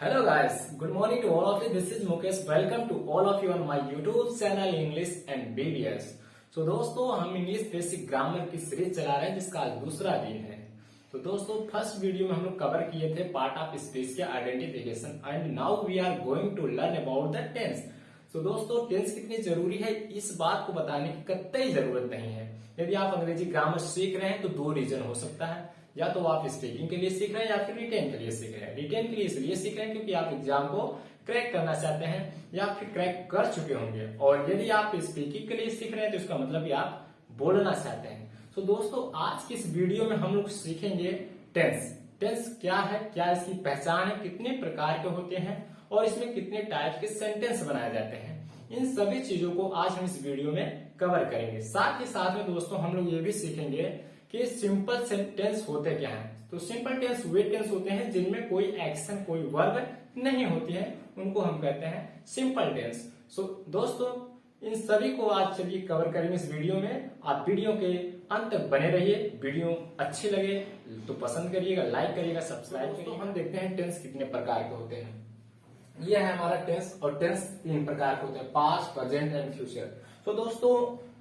Hello guys, good morning to all of you. This is Mukesh. Welcome to all of you on my YouTube channel English and BBS. So दोस्तों हम English basic grammar की series चला रहे हैं जिसका आज दूसरा दिन है। तो दोस्तों फर्स्ट वीडियो में हम लोग कवर किए थे पार्ट ऑफ स्पीच के identification and now we are going to learn about the tense. तो दोस्तों टेंस कितनी जरूरी है इस बात को बताने की कतई जरूरत नहीं है। यदि आप अंग्रेजी ग्रामर सीख रहे हैं तो दो रीजन हो सकता है, या तो आप स्पीकिंग के लिए सीख रहे हैं या फिर रिटेन के लिए सीख रहे हैं। रिटेन के लिए इसलिए सीख रहे हैं क्योंकि आप एग्जाम को क्रैक करना चाहते हैं या फिर क्रैक कर चुके होंगे, और यदि आप स्पीकिंग के लिए सीख रहे हैं तो इसका मतलब कि आप बोलना चाहते हैं। तो दोस्तों आज की इस वीडियो में हम लोग सीखेंगे टेंस। टेंस क्या है, क्या इसकी पहचान है, कितने प्रकार के होते हैं और इसमें कितने टाइप के सेंटेंस बनाए जाते हैं, इन सभी चीजों को आज हम इस वीडियो में कवर करेंगे। साथ ही साथ में दोस्तों हम लोग ये भी सीखेंगे कि सिंपल टेंस होते क्या हैं। तो सिंपल टेंस वे टेंस होते हैं जिनमें कोई एक्शन कोई वर्ब नहीं होती है, उनको हम कहते हैं सिंपल टेंस। सो दोस्तों इन सभी को आज चलिए कवर करेंगे इस वीडियो में। आप वीडियो के अंत तक बने रहिए। वीडियो अच्छी लगे तो पसंद करिएगा, लाइक करिएगा, सब्सक्राइब करिए। हम देखते हैं टेंस कितने प्रकार के होते हैं। ये है हमारा टेंस, और टेंस तीन प्रकार के होते हैं, पास्ट, प्रेजेंट एंड फ्यूचर। तो दोस्तों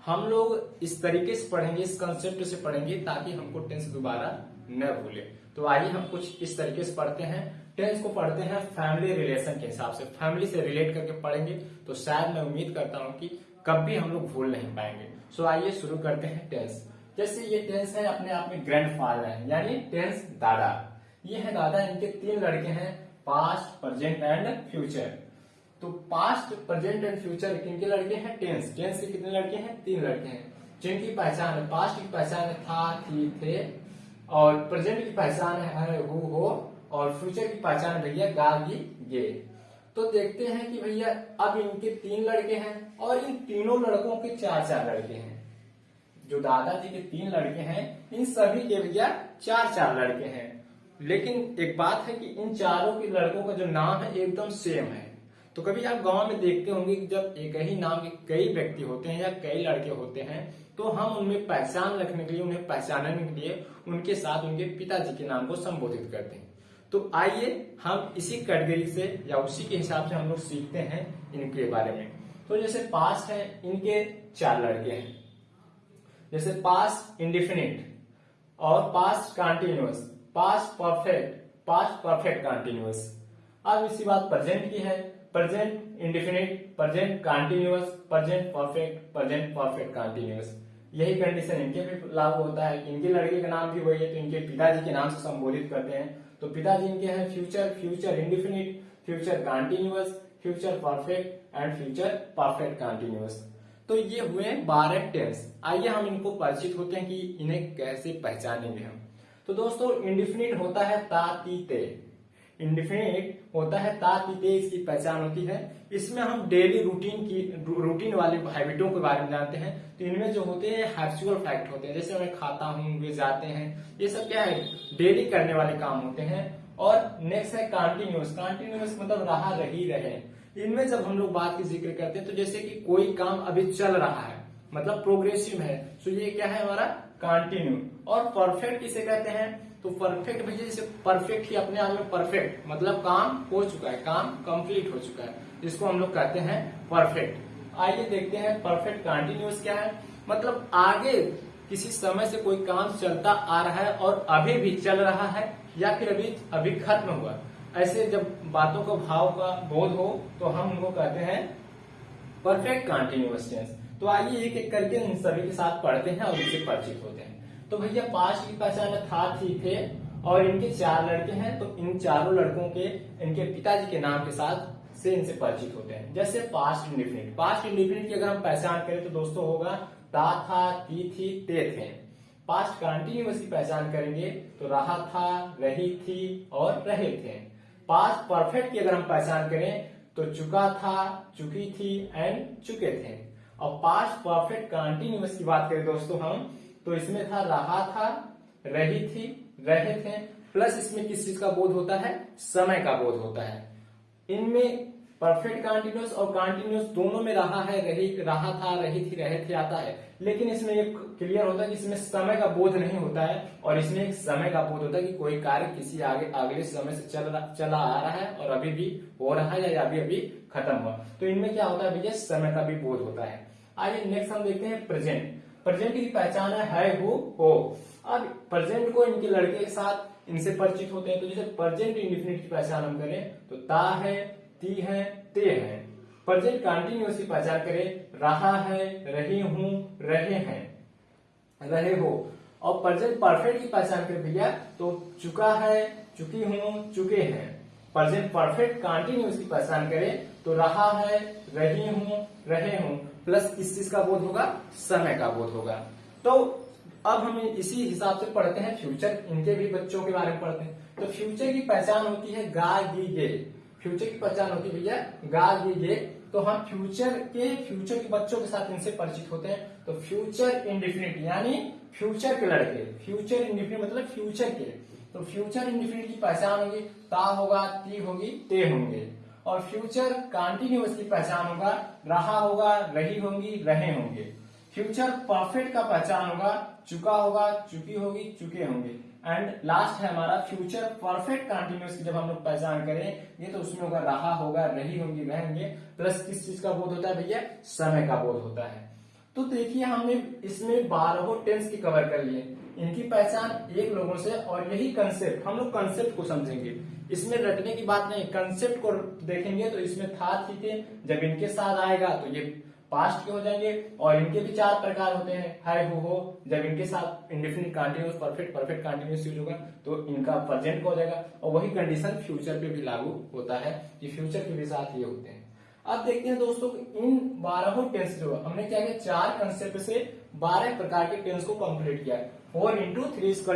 हम लोग इस तरीके से पढ़ेंगे, इस कंसेप्ट से पढ़ेंगे ताकि हमको टेंस दोबारा न भूले। तो आइए हम कुछ इस तरीके से पढ़ते हैं। टेंस को पढ़ते हैं फैमिली रिलेशन के हिसाब से, फैमिली से रिलेट करके पढ़ेंगे तो शायद मैं उम्मीद करता हूं कि कभी हम लोग भूल नहीं पाएंगे। सो आइए शुरू करते हैं टेंस। जैसे ये टेंस है अपने आप में ग्रैंडफादर है, यानी टेंस दादा। ये है दादा, इनके तीन लड़के हैं, पास्ट, प्रेजेंट एंड फ्यूचर। तो पास्ट, प्रेजेंट एंड फ्यूचर किनके लड़के हैं? टेंस। टेंस के कितने लड़के हैं? तीन लड़के हैं, जिनकी पहचान है, पास्ट की पहचान है था, थी, थे, और प्रेजेंट की पहचान है हु, हो, और फ्यूचर की पहचान है भैया गा, गी, गे। तो देखते हैं कि भैया अब इनके तीन लड़के हैं और इन तीनों लड़कों के चार चार लड़के हैं। जो दादाजी के तीन लड़के हैं इन सभी के भैया चार चार लड़के हैं। लेकिन एक बात है कि इन चारों के लड़कों का जो नाम है एकदम सेम है। तो कभी आप गांव में देखते होंगे कि जब एक ही नाम के कई व्यक्ति होते हैं या कई लड़के होते हैं तो हम उनमें पहचान रखने के लिए, उन्हें पहचानने के लिए उनके साथ उनके पिताजी के नाम को संबोधित करते हैं। तो आइए हम इसी कैटेगरी से या उसी के हिसाब से हम लोग सीखते हैं इनके बारे में। तो जैसे पास्ट है, इनके चार लड़के हैं। जैसे पास्ट इंडिफिनिट और past continuous, past perfect, past perfect continuous. अब इसी बात प्रेजेंट की है, present indefinite, present continuous, present perfect, present perfect continuous. यही कंडीशन इनके भी लागू होता है कि इनके लड़के का नाम भी वही है तो इनके पिताजी के नाम से संबोधित करते हैं। तो पिताजी इनके हैं future, future indefinite, future continuous, future perfect and future perfect continuous. तो ये हुए 12 टेंस। आइए हम इनको परिचित होते हैं कि इन्हें कैसे पहचानेंगे हम। तो दोस्तों इंडिफिनिट होता है ता, ती, ते। इंडिफिनिट होता है ता, ती, ते, इसकी पहचान होती है। इसमें हम डेली रूटीन वाले हैबिटों के बारे में जानते हैं। तो इनमें जो होते हैं हैबिचुअल फैक्ट होते हैं, जैसे मैं खाता हूँ, वे जाते हैं, ये सब क्या है? डेली करने वाले काम होते हैं। और नेक्स्ट है कंटिन्यूअस। कंटिन्यूअस मतलब रहा, रही, रहे। इनमें जब हम लोग बात की जिक्र करते हैं तो जैसे कि कोई काम अभी चल रहा है, मतलब प्रोग्रेसिव है, तो ये क्या है हमारा? कंटिन्यू। और परफेक्ट किसे कहते हैं? तो परफेक्ट भैया जैसे परफेक्ट ही अपने आप में परफेक्ट, मतलब काम हो चुका है, काम कंप्लीट हो चुका है, जिसको हम लोग कहते हैं परफेक्ट। आइए देखते हैं परफेक्ट कंटिन्यूअस क्या है। मतलब आगे किसी समय से कोई काम चलता आ रहा है और अभी भी चल रहा है या फिर अभी खत्म हुआ, ऐसे जब बातों का भाव का बोध हो तो हम उनको कहते हैं परफेक्ट कंटिन्यूअस टेंस। तो आइए एक एक करके इन सभी के साथ पढ़ते हैं और इनसे परिचित होते हैं। तो भैया पास्ट की पहचान था, थी, थे, और इनके चार लड़के हैं। तो इन चारों लड़कों के इनके पिताजी के नाम के साथ से इनसे परिचित होते हैं। जैसे पास्ट इंडिफिनिट। पास्ट इंडिफिनिट की अगर हम पहचान करें तो दोस्तों होगा ता, था, ती, थी, ते, थे। पास्ट कंटिन्यूअस की पहचान करेंगे तो रहा था, रही थी और रहे थे। पास्ट परफेक्ट की अगर हम पहचान करें तो चुका था, चुकी थी एंड चुके थे। और पास्ट परफेक्ट कंटिन्यूअस की बात करें दोस्तों हम, तो इसमें था रहा था, रही थी, रहे थे, प्लस इसमें किस चीज का बोध होता है? समय का बोध होता है। इनमें परफेक्ट कंटिन्यूअस और कंटिन्यूअस दोनों में रहा है, रहा था, रही थी, रहे थे आता है, लेकिन इसमें एक क्लियर होता है कि इसमें समय का बोध नहीं होता है और इसमें एक समय का बोध होता है कि कोई कार्य किसी अगले समय से चला आ रहा है और अभी भी हो रहा है या अभी अभी खत्म हुआ। तो इनमें क्या होता है भैया, समय का भी बोध होता है। आइए नेक्स्ट हम देखते हैं प्रेजेंट। प्रेजेंट की पहचान है हु, हो। अब प्रेजेंट को इनके लड़के के साथ इनसे परिचित होते हैं। तो जैसे प्रेजेंट इंडेफिनिट की पहचान हम करें तो ता है, ती है, ते है। प्रेजेंट कंटिन्यूअस की पहचान करें, रहा है, रही हूं, रहे हैं, रहे हो। और प्रेजेंट परफेक्ट की पहचान करें भैया तो चुका है, चुकी हूं, चुके हैं। प्रेजेंट परफेक्ट कंटिन्यूअस की पहचान करें तो रहा है, रही हूं, रहे हूं, प्लस किस चीज का बोध होगा, समय का बोध होगा। तो अब हम इसी हिसाब से पढ़ते हैं फ्यूचर, इनके भी बच्चों के बारे में पढ़ते हैं। तो फ्यूचर की पहचान होती है गा गी गे। फ्यूचर की पहचान होती है भैया गा गी गे। तो हम फ्यूचर के बच्चों के साथ इनसे परिचित होते हैं। तो फ्यूचर इंडेफिनिट यानी फ्यूचर के लड़के, फ्यूचर इंडेफिनिट मतलब फ्यूचर के। तो फ्यूचर इंडेफिनिट की पहचान होगी ता होगा, ती होगी, ते होंगे। और फ्यूचर कंटिन्यूअस की पहचान होगा रहा होगा, रही होंगी, रहे होंगे। फ्यूचर परफेक्ट का पहचान होगा चुका होगा, चुकी होगी, चुके होंगे। एंड लास्ट है हमारा फ्यूचर परफेक्ट कंटिन्यूअस की जब हम लोग पहचान करेंगे तो उसमें होगा रहा होगा, रही होंगी, रहेंगे, प्लस किस चीज का बोध होता है भैया, समय का बोध होता है। तो देखिए हमने इसमें 12 टेंस की कवर कर लिए। इनकी पहचान एक लोगों से और यही कंसेप्ट हम लोग कंसेप्ट को समझेंगे। इसमें रटने की बात नहीं, कंसेप्ट को देखेंगे। तो इसमें था, थी, थे, जब इनके साथ आएगा तो ये पास्ट के हो जाएंगे। और इनके भी 4 प्रकार होते हैं, है, हो। जब इनके साथ indefinite continuous, perfect continuous use होगा तो इनका प्रेजेंट का हो जाएगा। और वही कंडीशन फ्यूचर पे भी लागू होता है कि फ्यूचर के भी साथ ये होते हैं। अब देखते हैं दोस्तों इन 12 टेंस जो हमने क्या किया, 4 कंसेप्ट से 12 प्रकार के टेंस को कंप्लीट किया। 4 into 3 =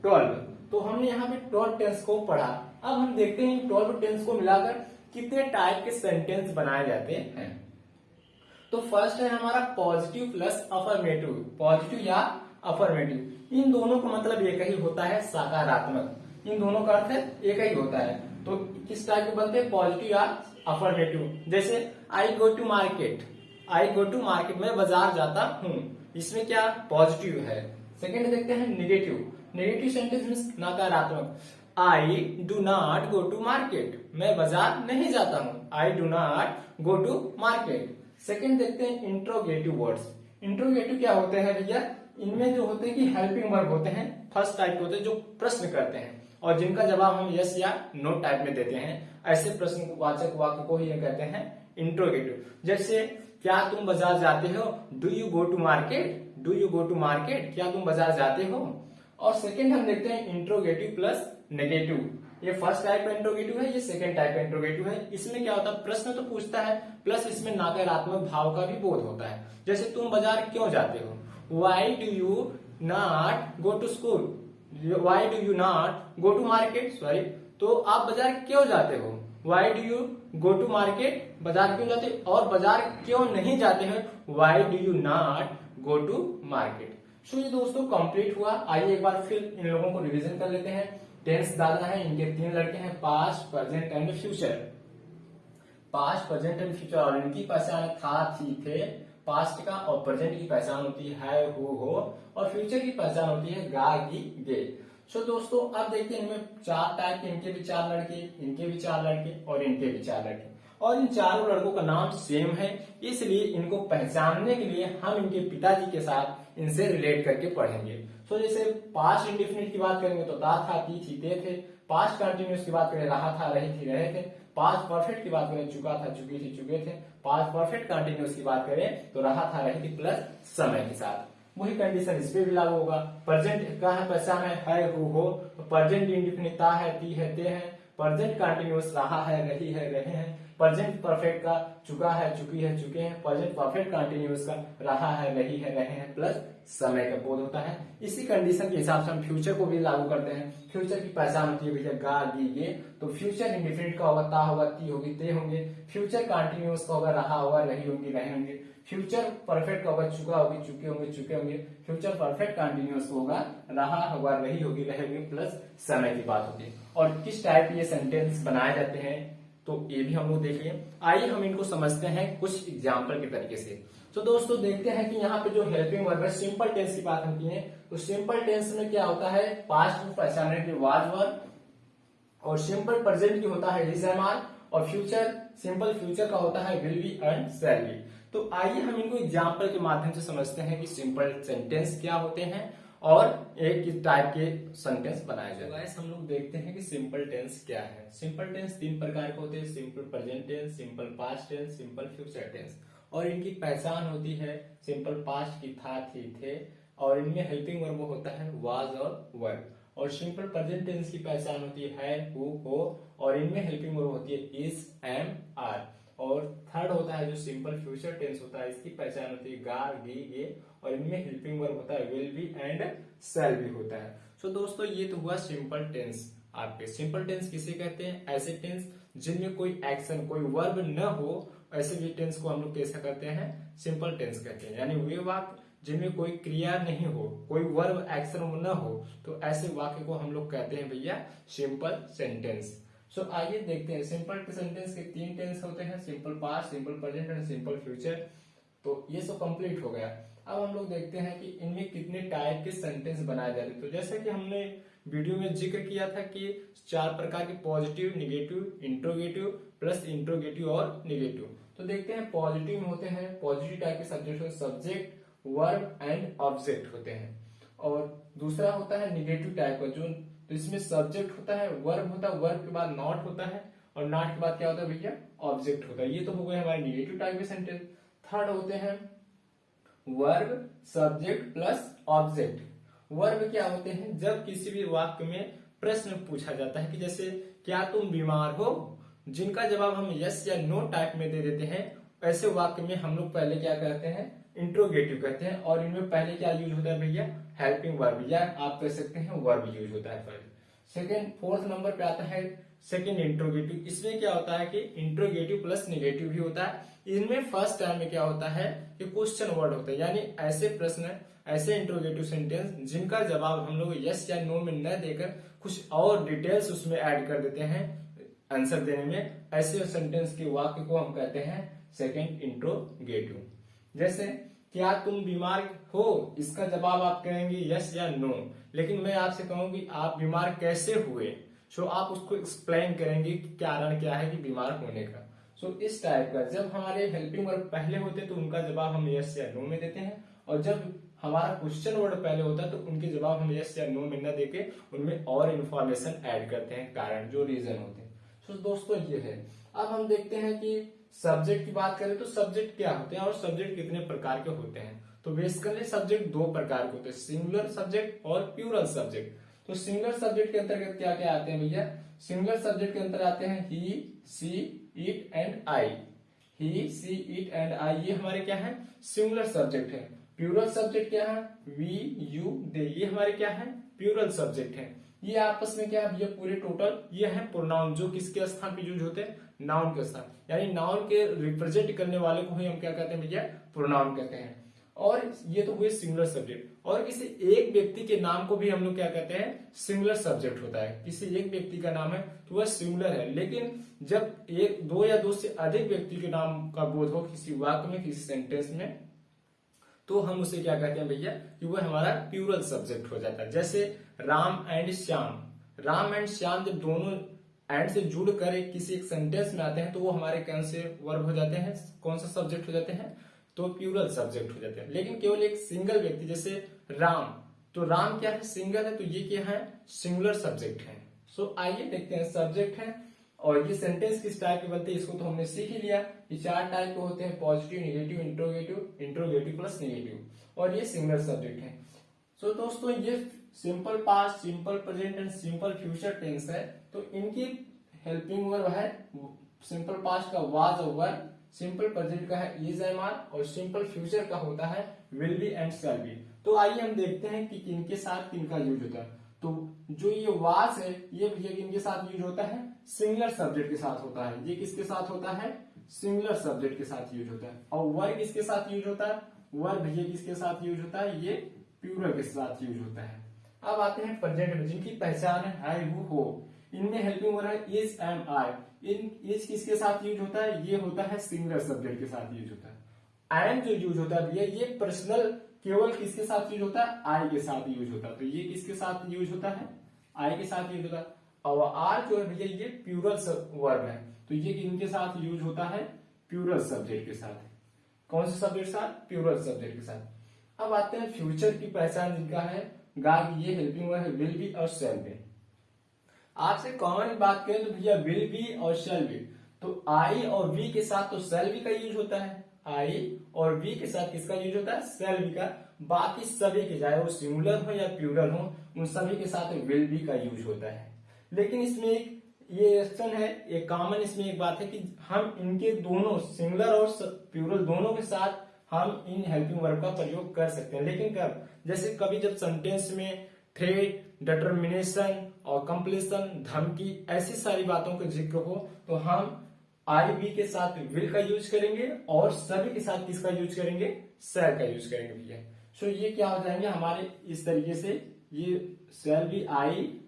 12। तो हमने यहाँ पे 12 टेंस को पढ़ा। अब हम देखते हैं 12 टेंस को मिलाकर कितने टाइप के सेंटेंस बनाए जाते हैं। तो फर्स्ट है हमारा पॉजिटिव प्लस अफर्मेटिव। पॉजिटिव या अफर्मेटिव इन दोनों का मतलब एक ही होता है, सकारात्मक। इन दोनों का अर्थ एक ही होता है। तो किस टाइप के बनते हैं, पॉजिटिव या अफर्मेटिव। जैसे I go to market, I go to market, मैं बाजार जाता हूँ, इसमें क्या पॉजिटिव है। सेकेंड देखते हैं निगेटिव। निगेटिव सेंटेंस मीन्स नकारात्मक। I do not go to market, मैं बाजार नहीं जाता हूँ, I do not go to market. Second देखते हैं इंट्रोगेटिव वर्ड्स। इंट्रोगेटिव क्या होते हैं भैया, इनमें जो होते हैं कि हेल्पिंग वर्ब होते हैं, फर्स्ट टाइप होते हैं जो प्रश्न करते हैं और जिनका जवाब हम यस या नो टाइप में देते हैं। ऐसे प्रश्नवाचक वाक्य को ही ये कहते हैं इंट्रोगेटिव। जैसे क्या तुम बाजार जाते हो, do you go to market, do you go to market, क्या तुम बाजार जाते हो। और सेकेंड हम देखते हैं इंट्रोगेटिव प्लस नेगेटिव। ये फर्स्ट टाइप का इंट्रोगेटिव है, ये सेकेंड टाइप का इंट्रोगेटिव है। इसमें क्या होता है, प्रश्न तो पूछता है प्लस इसमें नकारात्मक भाव का भी बोध होता है। जैसे तुम बाजार क्यों जाते हो, why do you not go to school, why do you not go to market, sorry. तो आप बाजार क्यों जाते हो, why do you go to market, बाजार क्यों जाते हो। और बाजार क्यों नहीं जाते हैं, why do you not go to market. So ये दोस्तों कंप्लीट हुआ। आइए एक बार फिर इन लोगों को रिवीजन कर लेते हैं। टेंस डालना है, इनके 3 लड़के हैं, past, present and future. Past, present and future और इनकी पहचान था, थी, थे, पास्ट का। और प्रेजेंट की पहचान होती है हु, हो। और फ्यूचर की पहचान होती है गा, गी, गे। सो दोस्तों अब देखते हैं इनमें 4 टाइप के, इनके भी 4 लड़के, इनके भी 4 लड़के और इनके भी 4 लड़के। और इन चारों लड़कों का नाम सेम है, इसलिए इनको पहचानने के लिए हम इनके पिताजी के साथ इनसे रिलेट करके पढ़ेंगे। सो जैसे पास्ट इंडेफिनिट की बात करेंगे तो ता, था, थी, ते, थे। पास्ट कंटिन्यूअस की बात करें रहा था, रही थी, रहे थे। पास्ट परफेक्ट की बात करें चुका था, चुकी थी, चुके थे। पास्ट परफेक्ट कंटिन्यूअस की बात करें तो रहा था, रही थी, प्लस समय के साथ। वही कंडीशन इस पे भी लागू होगा। प्रेजेंट का है पहचान है हु, हो। प्रेजेंट इंडेफिनिट ता है, ती है, ते है। प्रेजेंट कंटिन्यूअस रहा है, रही है, रहे हैं। प्रेजेंट परफेक्ट का चुका है, चुकी है, चुके हैं। प्रेजेंट परफेक्ट कंटिन्यूअस का रहा है, रही है, रहे हैं, प्लस समय का बोध होता है। इसी कंडीशन के हिसाब से हम फ्यूचर को भी लागू करते हैं। फ्यूचर की पहचान होती है भैया गा, गी, गे। तो फ्यूचर इंडेफिनिट का होगा ता होगा, ती होगी, ते होंगे। फ्यूचर कंटिन्यूअस का होगा रहा होगा, रही होंगी, रहे होंगे। फ्यूचर परफेक्ट का होगा चुका होगी, चुके होंगे, चुके होंगे। फ्यूचर परफेक्ट कंटिन्यूअस होगा रहा होगा, रही होगी, रहे होंगे, प्लस समय की बात होती है। और किस टाइप के ये सेंटेंस बनाए जाते हैं तो ये भी हम लोग देख लिए। आइए हम इनको समझते हैं कुछ एग्जाम्पल के तरीके से। तो दोस्तों देखते हैं कि यहाँ पे जो हेल्पिंग वर्ब है, सिंपल टेंस की बात हम किए, तो सिंपल टेंस में क्या होता है, पास्ट में पहचानने के वाज वर, और सिंपल प्रेजेंट की होता है इज एम आर, और फ्यूचर सिंपल फ्यूचर का होता है will be and shall be. तो आइए हम इनको एग्जाम्पल के माध्यम से समझते हैं कि सिंपल सेंटेंस क्या होते हैं और एक किस टाइप के सेंटेंस बनाए जाए। गाइस हम लोग देखते हैं कि सिंपल टेंस क्या है। सिंपल टेंस 3 प्रकार के होते हैं, simple present tense, simple past tense, simple future tense. और इनकी पहचान होती है सिंपल पास्ट की था, थी, थे, और इनमें हेल्पिंग वर्ब होता है वाज और वर। और सिंपल प्रेजेंट टेंस की पहचान होती है हु, हो, और इनमें हेल्पिंग वर्ब होती है इज, एम, आर। और थर्ड होता है जो सिंपल फ्यूचर टेंस होता है, इसकी पहचान होती है गा, गी, गे, और इनमें हेल्पिंग वर्ब होता है will be and shall B होता है। सो दोस्तों ये तो हुआ सिंपल टेंस। आपके सिंपल टेंस किसे कहते हैं, ऐसे टेंस जिनमें कोई एक्शन, कोई वर्ब न हो, ऐसे भी टेंस को हम लोग कैसा करते हैं, सिंपल टेंस कहते हैं। यानी वे वाक्य जिनमें कोई क्रिया नहीं हो, कोई वर्ब एक्शन न हो, तो ऐसे वाक्य को हम लोग कहते हैं भैया सिंपल सेंटेंस। सो आइए देखते हैं सिंपल सेंटेंस के 3 टेंस होते हैं, simple past, simple present and simple future. तो ये सब कंप्लीट हो गया। अब हम लोग देखते हैं कि इनमें कितने टाइप के सेंटेंस बनाए जाते हैं। तो जैसे कि हमने वीडियो में जिक्र किया था कि 4 प्रकार के positive, negative, interrogative, plus interrogative और निगेटिव। तो देखते हैं पॉजिटिव में होते हैं, पॉजिटिव टाइप के सब्जेक्ट होते हैं सब्जेक्ट, वर्ब एंड ऑब्जेक्ट होते हैं। और दूसरा होता है निगेटिव टाइप का, जो तो इसमें सब्जेक्ट होता है, वर्ब होता है, वर्ब के बाद नॉट होता है, और नॉट के बाद क्या होता है भैया, ऑब्जेक्ट होता है। ये तो हो गए हमारे निगेटिव टाइप के सेंटेंस। थर्ड होते हैं verb, subject plus object. Verb क्या होते हैं, जब किसी भी वाक्य में प्रश्न पूछा जाता है कि जैसे क्या तुम बीमार हो, जिनका जवाब हम यस या नो टाइप में दे देते हैं, ऐसे वाक्य में हम लोग पहले क्या कहते हैं, इंट्रोगेटिव कहते हैं। और इनमें पहले क्या यूज होता है भैया, हेल्पिंग वर्ब, या आप कह सकते हैं वर्ब यूज होता है पहले। सेकेंड, फोर्थ नंबर पे आता है सेकेंड इंट्रोगेटिव। इसमें क्या होता है कि इंट्रोगेटिव प्लस निगेटिव भी होता है। इनमें फर्स्ट टाइम में क्या होता है कि क्वेश्चन वर्ड होता है, यानी ऐसे प्रश्न, ऐसे इंट्रोगेटिव सेंटेंस जिनका जवाब हम लोग यस या नो में न देकर कुछ और डिटेल्स उसमें ऐड कर देते हैं आंसर देने में, ऐसे सेंटेंस के वाक्य को हम कहते हैं सेकेंड इंट्रोगेटिव। जैसे क्या तुम बीमार हो, इसका जवाब आप कहेंगे यस या नो, लेकिन मैं आपसे कहूंगी आप बीमार कैसे हुए, सो आप उसको एक्सप्लेन करेंगे कि कारण क्या है कि बीमार होने का। सो इस टाइप का जब हमारे हेल्पिंग वर्ब पहले होते हैं तो उनका जवाब हम यस या नो में देते हैं, और जब हमारा क्वेश्चन वर्ड पहले होता है तो उनके जवाब हम यस या नो में न देके उनमें और इन्फॉर्मेशन ऐड करते हैं, कारण जो रीजन होते हैं। सो दोस्तों ये है। अब हम देखते हैं कि सब्जेक्ट की बात करें तो सब्जेक्ट क्या होते हैं और सब्जेक्ट कितने प्रकार के होते हैं। तो बेसिकली सब्जेक्ट 2 प्रकार के होते हैं, सिंगुलर सब्जेक्ट और प्लूरल सब्जेक्ट। तो सिंगुलर सब्जेक्ट के अंतर्गत क्या क्या आते हैं भैया, सिंगुलर सब्जेक्ट के अंतर आते हैं he, she, it and I. He, she, it and I, ये हमारे क्या है, सिंगुलर सब्जेक्ट है। प्लूरल सब्जेक्ट क्या है, वी, यू, दे, ये हमारे क्या है, प्लूरल सब्जेक्ट है। ये आपस में क्या है भैया, पूरे टोटल ये है प्रोनाउन, जो किसके स्थान पे यूज होते हैं, नाउन के स्थान, यानी नाउन के रिप्रेजेंट करने वाले को ही हम क्या कहते हैं भैया, प्रोनाउन कहते हैं। और ये तो हुए सिंगुलर सब्जेक्ट। और किसी एक व्यक्ति के नाम को भी हम लोग क्या कहते हैं, सिंगुलर सब्जेक्ट होता है। किसी एक व्यक्ति का नाम है तो वह सिंगुलर है, लेकिन जब एक, 2 या 2 से अधिक व्यक्ति के नाम का बोध हो किसी वाक्य में, किसी सेंटेंस में, तो हम उसे क्या कहते हैं भैया कि वह हमारा प्लूरल सब्जेक्ट हो जाता है। जैसे राम एंड श्याम, राम एंड श्याम जब दोनों एंड से जुड़कर किसी एक सेंटेंस में आते हैं तो वो हमारे कौन से वर्ब हो जाते हैं, कौन सा सब्जेक्ट हो जाते हैं, तो प्लूरल सब्जेक्ट हो जाते हैं। लेकिन केवल एक सिंगल व्यक्ति जैसे राम, तो राम क्या है, सिंगल है, तो ये क्या है, सिंगुलर सब्जेक्ट है। सो आइए देखते हैं सब्जेक्ट है और ये सेंटेंस किस टाइप के बनते हैं, इसको तो हमने सीख ही लिया। ये 4 टाइप के होते हैं, positive, negative, interrogative, interrogative plus negative, और ये सिंगुलर सब्जेक्ट है। सो दोस्तों ये simple past, simple present and simple future tense है। तो इनकी हेल्पिंग वर्ब है सिंपल पास्ट का वाज और वर, सिंपल प्रेजेंट का है इज, एम, आर, और सिंपल फ्यूचर का होता है will be and shall be. तो आइए हम देखते हैं कि किनके साथ किनका यूज होता है। तो जो ये वाज है ये भैया किनके साथ यूज होता है, सिंगुलर सब्जेक्ट के साथ होता है। ये किसके साथ होता है, सिंगुलर सब्जेक्ट के साथ यूज होता है। और वर किसके साथ यूज होता है, वर भैया किसके साथ यूज होता है, ये प्लूरल के साथ यूज होता है। अब आते हैं प्रेजेंट में, जिनकी पहचान है हु, हो। इनमें इनमें हेल्पिंग वर्ब है इज एम आई। इन इज किसके साथ यूज होता है, ये होता है सिंगुलर सब्जेक्ट के साथ यूज होता है। एम जो यूज होता है भैया ये पर्सनल केवल किसके साथ यूज होता है, आई के साथ यूज होता है। तो ये किसके साथ यूज होता है, आई के साथ यूज होता है। और आर जो है भैया ये प्लूरल वर्ब है, तो ये इनके साथ यूज होता है प्लूरल सब्जेक्ट के साथ। कौन से सब्जेक्ट के साथ, प्लूरल सब्जेक्ट के साथ। अब आते हैं फ्यूचर की पहचान जिनका है गा, ये हेल्पिंग वर्ब है विल बी और शैल बी। आपसे कॉमन बात करें तो भैया विल बी और शैल बी, तो आई और वी के साथ तो शैल बी का यूज होता है, आई और वी के साथ किसका यूज होता है, शैल बी का। बाकी सभी के, चाहे वो सिंगुलर हो या प्लूरल हो, उन सभी के साथ विल बी का यूज होता है। लेकिन इसमें एक ये एक्शन है, एक कॉमन इसमें एक बात है कि हम इनके दोनों सिंगुलर और प्लूरल दोनों के साथ हम इन हेल्पिंग वर्ब का प्रयोग कर सकते हैं। लेकिन कब, जैसे कभी जब सेंटेंस में थ्रेट, डिटर्मिनेशन और कंप्लीशन, धमकी, ऐसी सारी बातों का जिक्र हो तो हम आई बी के साथ विल का यूज करेंगे और सभी के साथ किसका यूज करेंगे, शैल का यूज करेंगे भैया। सो ये क्या हो जाएंगे हमारे इस तरीके से, ये शैल भी आई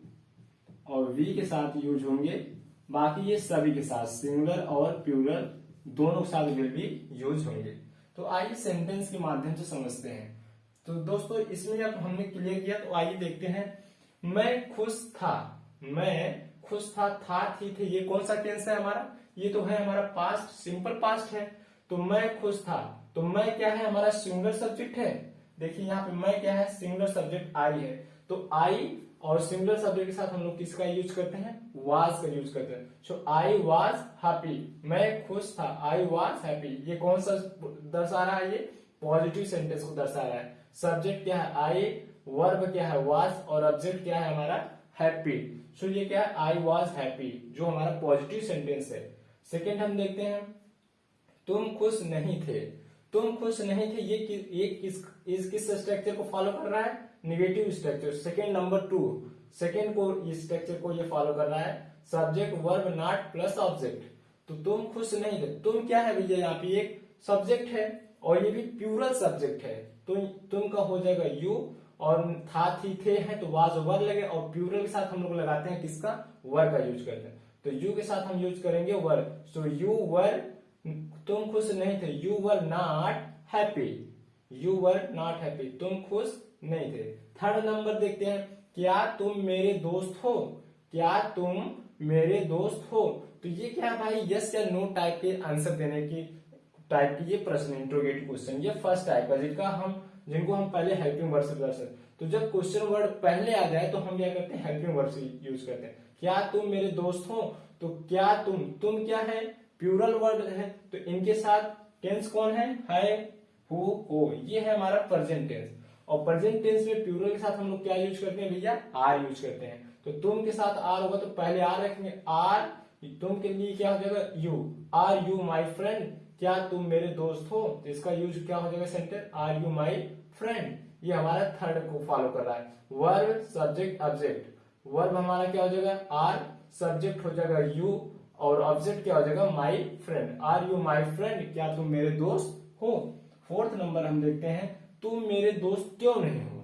और वी के साथ यूज होंगे, बाकी ये सभी के साथ सिंगुलर और प्लूरल दोनों के साथ विल भी यूज होंगे। तो आइए सेंटेंस के माध्यम से समझते हैं। तो दोस्तों इसमें जब हमने क्लियर किया तो आइए देखते हैं। मैं खुश था, मैं खुश था थी थे, ये कौन सा टेंस है हमारा, ये तो है हमारा पास्ट, सिंपल पास्ट है। तो मैं खुश था, तो मैं क्या है हमारा सिंगुलर सब्जेक्ट है। देखिए यहाँ पे मैं क्या है, सिंगुलर सब्जेक्ट आई है, तो आई और सिंगुलर सब्जेक्ट के साथ हम लोग किसका यूज करते हैं, वाज का यूज करते हैं। सो आई वाज हैप्पी, मैं खुश था, आई वाज हैप्पी, ये कौन सा दर्शा रहा है, ये पॉजिटिव सेंटेंस को दर्शा रहा है। सब्जेक्ट क्या है आई, वर्ब क्या है वाज और ऑब्जेक्ट क्या है हमारा हैप्पी। सो ये क्या है, आई वाज हैप्पी, जो हमारा पॉजिटिव सेंटेंस है। सेकेंड हम देखते हैं, तुम खुश नहीं थे, तुम खुश नहीं थे, ये किस स्ट्रक्चर को फॉलो कर रहा है, negative structure. Second number 2, second को इस स्ट्रक्चर को ये फॉलो कर रहा है, subject verb not plus object. तो तुम खुश नहीं थे, तुम क्या है भैया यहाँ पे एक सब्जेक्ट है और ये भी प्लूरल सब्जेक्ट है, तो तुम का हो जाएगा यू, और था थी थे है तो वाज वर्ब लगे, और प्लूरल के साथ हम लोग लगाते हैं किसका, वर्ब का यूज करते हैं। तो यू के साथ हम यूज करेंगे वर्ब। सो यू वर, तुम खुश नहीं थे, you were not happy, you were not happy, तुम खुश नहीं थे। थर्ड नंबर देखते हैं, क्या तुम मेरे दोस्त हो, क्या तुम मेरे दोस्त हो। तो ये क्या है भाई, यस या नो टाइप के आंसर देने की टाइप की ये प्रश्न, इंट्रोगेटिव क्वेश्चन, ये फर्स्ट टाइप का जिनको हम पहले हेल्पिंग वर्ड से दर्शाते हैं। तो जब क्वेश्चन वर्ड पहले आ जाए तो हम क्या करते हैं, हेल्पिंग वर्ड से यूज करते हैं। क्या तुम मेरे दोस्त हो, तो क्या तुम क्या है, प्लूरल वर्ड है, तो इनके साथ टेंस कौन है हु हो, ये है हमारा प्रेजेंट टेंस। और प्रेजेंट टेंस में प्लूरल के साथ हम लोग क्या यूज करते हैं भैया, आर यूज करते हैं। तो तुम के साथ आर होगा तो पहले आर रखेंगे, आर, तुम के लिए क्या हो जाएगा you, are you my friend, क्या तुम मेरे दोस्त हो, तो इसका यूज क्या हो जाएगा sentence, are you my friend. ये हमारा थर्ड को फॉलो कर रहा है। वर्ब सब्जेक्ट ऑब्जेक्ट, वर्ब हमारा क्या हो जाएगा आर, सब्जेक्ट हो जाएगा यू और ऑब्जेक्ट क्या हो जाएगा my friend, are you my friend, क्या तुम मेरे दोस्त हो। फोर्थ नंबर हम देखते हैं, तुम मेरे दोस्त क्यों नहीं हो,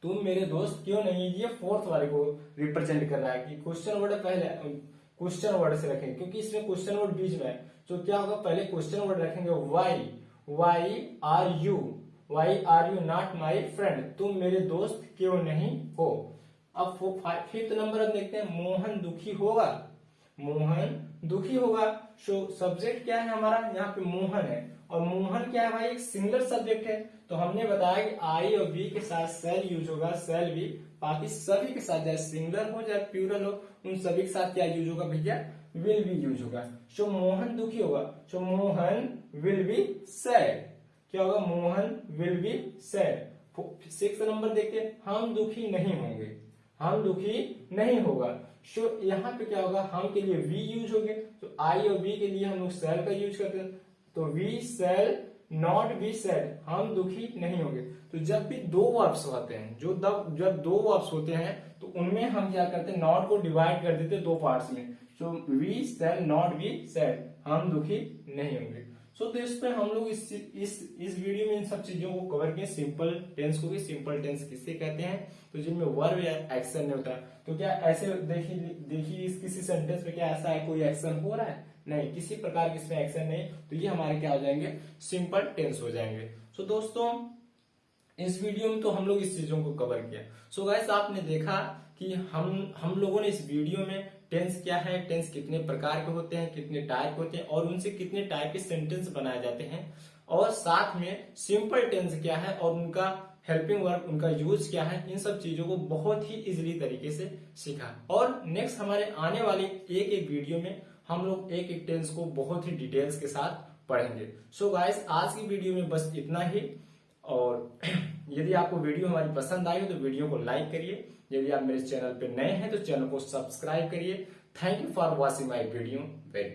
तुम मेरे दोस्त क्यों नहीं, ये फोर्थ वाले को रिप्रेजेंट कर रहा है कि क्वेश्चन वर्ड पहले क्वेश्चन वर्ड से रखेंगे, क्योंकि इसमें क्वेश्चन वर्ड बीच में है। तो क्या होगा, पहले क्वेश्चन वर्ड रखेंगे why are you not my friend, तुम मेरे दोस्त क्यों नहीं हो। अब फिफ्थ नंबर हम देखते हैं, मोहन दुखी होगा, मोहन दुखी होगा। सो सब्जेक्ट क्या है हमारा, यहाँ पे मोहन है, और मोहन क्या है भाई, एक सिंगुलर सब्जेक्ट है। तो हमने बताया कि आई और बी के साथ सेल यूज होगा, सेल भी, बाकी सभी के साथ चाहे सिंगुलर हो चाहे प्लूरल हो, उन सभी के साथ क्या यूज होगा भैया, विल बी यूज होगा। सो मोहन दुखी होगा, सो मोहन विल बी सैड, क्या होगा, Mohan will be sad. Sixth number देखते हैं, हम दुखी नहीं होंगे, हम दुखी नहीं होगा। सो यहाँ पे क्या होगा, हम के लिए वी यूज हो गए, तो आई और बी के लिए हम लोग सेल का यूज करते हैं, तो we shall not be sad, हम दुखी नहीं होंगे। तो जब भी दो वर्ब्स होते हैं, जब दो वर्ब्स होते हैं तो उनमें हम क्या करते हैं, नॉट को डिवाइड कर देते हैं दो पार्ट्स में। So we shall not be sad, हम दुखी नहीं होंगे। सो दोस्तों हम लोग इस वीडियो में इन सब चीजों को कवर किए। सिंपल टेंस को भी सिंपल टेंस किसे कहते हैं, तो जिनमें वर्ब या एक्शन नहीं होता। तो क्या ऐसे देखिए किसी सेंटेंस में क्या ऐसा है कोई एक्शन हो रहा है, नहीं, किसी प्रकार की इसमें एक्शन नहीं, तो ये हमारे क्या हो जाएंगे, सिंपल टेंस हो जाएंगे। सो दोस्तों इस वीडियो में तो हम लोग इस चीजों को कवर किया। सो गाइस आपने देखा कि हम लोगों ने इस वीडियो में टेंस क्या है, टेंस कितने प्रकार के होते हैं, कितने टाइप होते हैं और उनसे कितने टाइप के सेंटेंस बनाए जाते हैं, और साथ में सिंपल टेंस क्या है और उनका हेल्पिंग वर्ब उनका यूज क्या है, इन सब चीजों को बहुत ही इजीली तरीके से सीखा। और नेक्स्ट हमारे आने वाले एक एक वीडियो में हम लोग एक एक टेंस को बहुत ही डिटेल्स के साथ पढ़ेंगे। सो गाइस आज की वीडियो में बस इतना ही। और यदि आपको वीडियो हमारी पसंद आई हो तो वीडियो को लाइक करिए। यदि आप मेरे चैनल पे नए हैं तो चैनल को सब्सक्राइब करिए। Thank you for watching my video. Very